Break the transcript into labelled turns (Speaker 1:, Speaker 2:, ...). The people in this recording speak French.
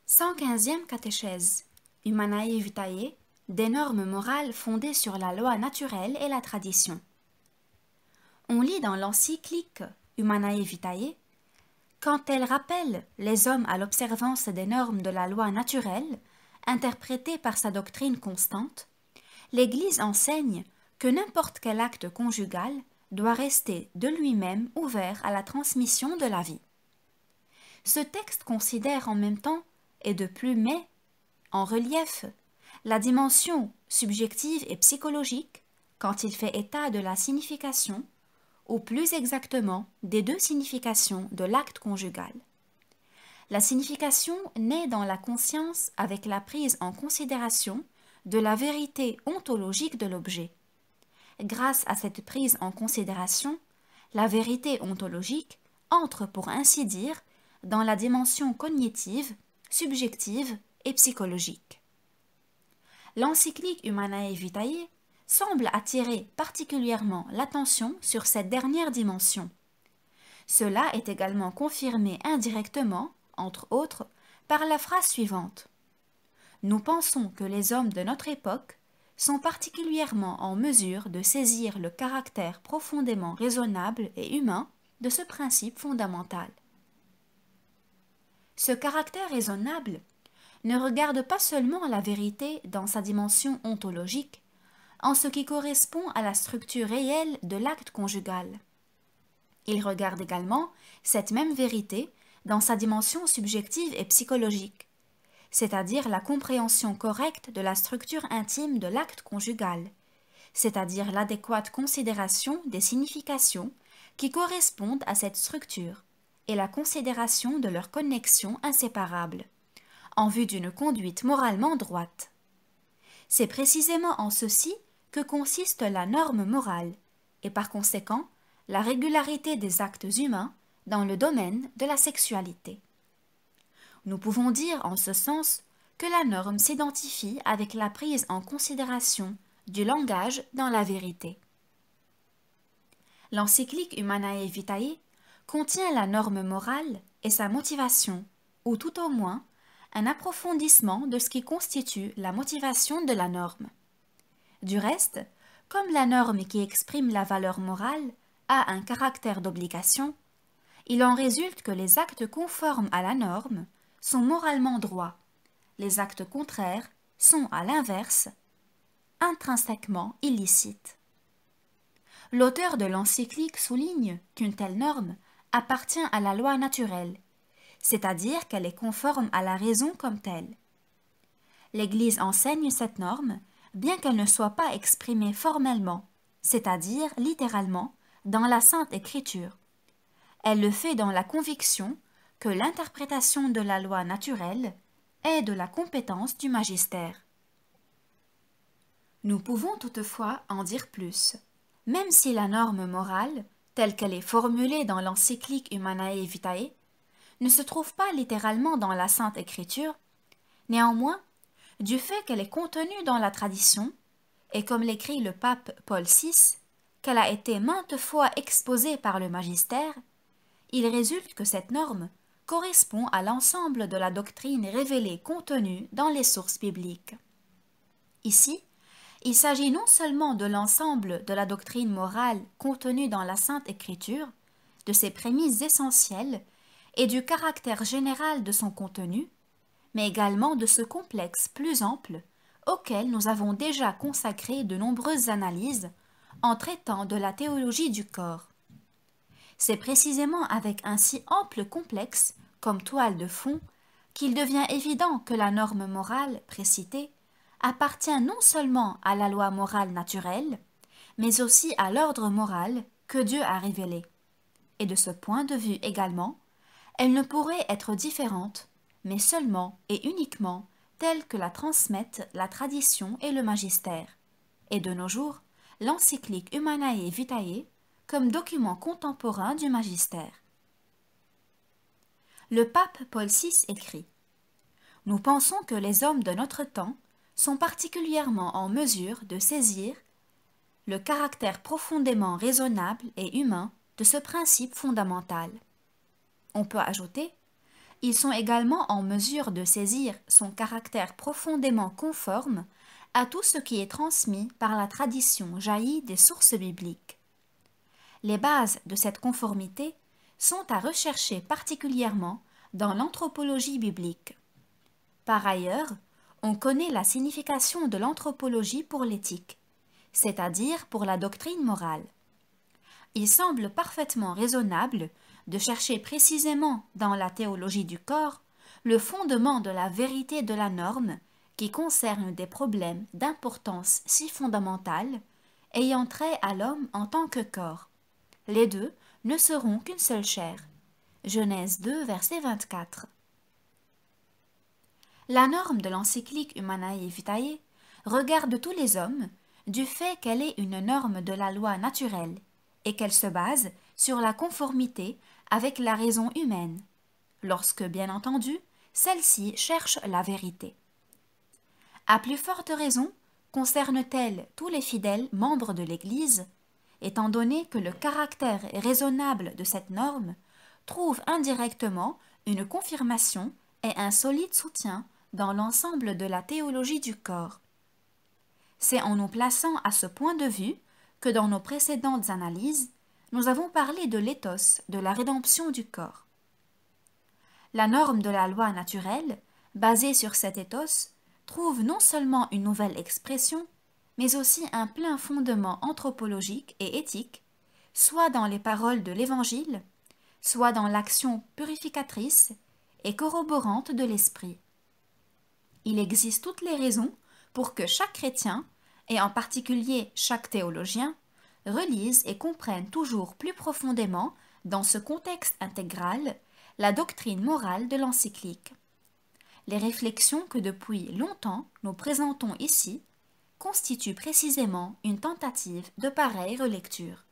Speaker 1: 115e catéchèse. Humanae Vitae, des normes morales fondées sur la loi naturelle et la tradition. On lit dans l'encyclique Humanae Vitae, quand elle rappelle les hommes à l'observance des normes de la loi naturelle, interprétées par sa doctrine constante, l'Église enseigne que n'importe quel acte conjugal doit rester de lui-même ouvert à la transmission de la vie. Ce texte considère en même temps et de plus met en relief la dimension subjective et psychologique quand il fait état de la signification, ou plus exactement des deux significations de l'acte conjugal. La signification naît dans la conscience avec la prise en considération de la vérité ontologique de l'objet. Grâce à cette prise en considération, la vérité ontologique entre pour ainsi dire dans la dimension cognitive, subjective et psychologique. L'encyclique Humanae Vitae semble attirer particulièrement l'attention sur cette dernière dimension. Cela est également confirmé indirectement, entre autres, par la phrase suivante. Nous pensons que les hommes de notre époque sont particulièrement en mesure de saisir le caractère profondément raisonnable et humain de ce principe fondamental. Ce caractère raisonnable ne regarde pas seulement la vérité dans sa dimension ontologique, en ce qui correspond à la structure réelle de l'acte conjugal. Il regarde également cette même vérité dans sa dimension subjective et psychologique, c'est-à-dire la compréhension correcte de la structure intime de l'acte conjugal, c'est-à-dire l'adéquate considération des significations qui correspondent à cette structure et la considération de leur connexion inséparable, en vue d'une conduite moralement droite. C'est précisément en ceci que consiste la norme morale, et par conséquent la régularité des actes humains dans le domaine de la sexualité. Nous pouvons dire en ce sens que la norme s'identifie avec la prise en considération du langage dans la vérité. L'encyclique Humanae Vitae contient la norme morale et sa motivation, ou tout au moins un approfondissement de ce qui constitue la motivation de la norme. Du reste, comme la norme qui exprime la valeur morale a un caractère d'obligation, il en résulte que les actes conformes à la norme sont moralement droits, les actes contraires sont, à l'inverse, intrinsèquement illicites. L'auteur de l'encyclique souligne qu'une telle norme appartient à la loi naturelle, c'est-à-dire qu'elle est conforme à la raison comme telle. L'Église enseigne cette norme, bien qu'elle ne soit pas exprimée formellement, c'est-à-dire littéralement, dans la Sainte Écriture. Elle le fait dans la conviction que l'interprétation de la loi naturelle est de la compétence du magistère. Nous pouvons toutefois en dire plus. Même si la norme morale, telle qu'elle est formulée dans l'encyclique Humanae Vitae, ne se trouve pas littéralement dans la Sainte Écriture, néanmoins, du fait qu'elle est contenue dans la tradition, et comme l'écrit le pape Paul VI, qu'elle a été maintes fois exposée par le magistère, il résulte que cette norme correspond à l'ensemble de la doctrine révélée contenue dans les sources bibliques. Ici, il s'agit non seulement de l'ensemble de la doctrine morale contenue dans la Sainte Écriture, de ses prémices essentielles et du caractère général de son contenu, mais également de ce complexe plus ample auquel nous avons déjà consacré de nombreuses analyses en traitant de la théologie du corps. C'est précisément avec un si ample complexe comme toile de fond qu'il devient évident que la norme morale précitée appartient non seulement à la loi morale naturelle, mais aussi à l'ordre moral que Dieu a révélé. Et de ce point de vue également, elle ne pourrait être différente, mais seulement et uniquement telle que la transmettent la tradition et le magistère, et de nos jours, l'encyclique Humanae Vitae comme document contemporain du magistère. Le pape Paul VI écrit « Nous pensons que les hommes de notre temps sont particulièrement en mesure de saisir le caractère profondément raisonnable et humain de ce principe fondamental. » On peut ajouter Ils sont également en mesure de saisir son caractère profondément conforme à tout ce qui est transmis par la tradition jaillie des sources bibliques. Les bases de cette conformité sont à rechercher particulièrement dans l'anthropologie biblique. Par ailleurs, on connaît la signification de l'anthropologie pour l'éthique, c'est-à-dire pour la doctrine morale. Il semble parfaitement raisonnable de chercher précisément dans la théologie du corps le fondement de la vérité de la norme qui concerne des problèmes d'importance si fondamentale, ayant trait à l'homme en tant que corps. Les deux ne seront qu'une seule chair. Genèse 2, verset 24. La norme de l'encyclique Humanae Vitae regarde tous les hommes du fait qu'elle est une norme de la loi naturelle et qu'elle se base sur la conformité avec la raison humaine, lorsque, bien entendu, celle-ci cherche la vérité. À plus forte raison, concerne-t-elle tous les fidèles membres de l'Église, étant donné que le caractère raisonnable de cette norme trouve indirectement une confirmation et un solide soutien dans l'ensemble de la théologie du corps. C'est en nous plaçant à ce point de vue que dans nos précédentes analyses, nous avons parlé de l'éthos de la rédemption du corps. La norme de la loi naturelle, basée sur cet éthos, trouve non seulement une nouvelle expression, mais aussi un plein fondement anthropologique et éthique, soit dans les paroles de l'Évangile, soit dans l'action purificatrice et corroborante de l'Esprit. Il existe toutes les raisons pour que chaque chrétien, et en particulier chaque théologien, relise et comprenne toujours plus profondément, dans ce contexte intégral, la doctrine morale de l'encyclique. Les réflexions que depuis longtemps nous présentons ici constituent précisément une tentative de pareille relecture.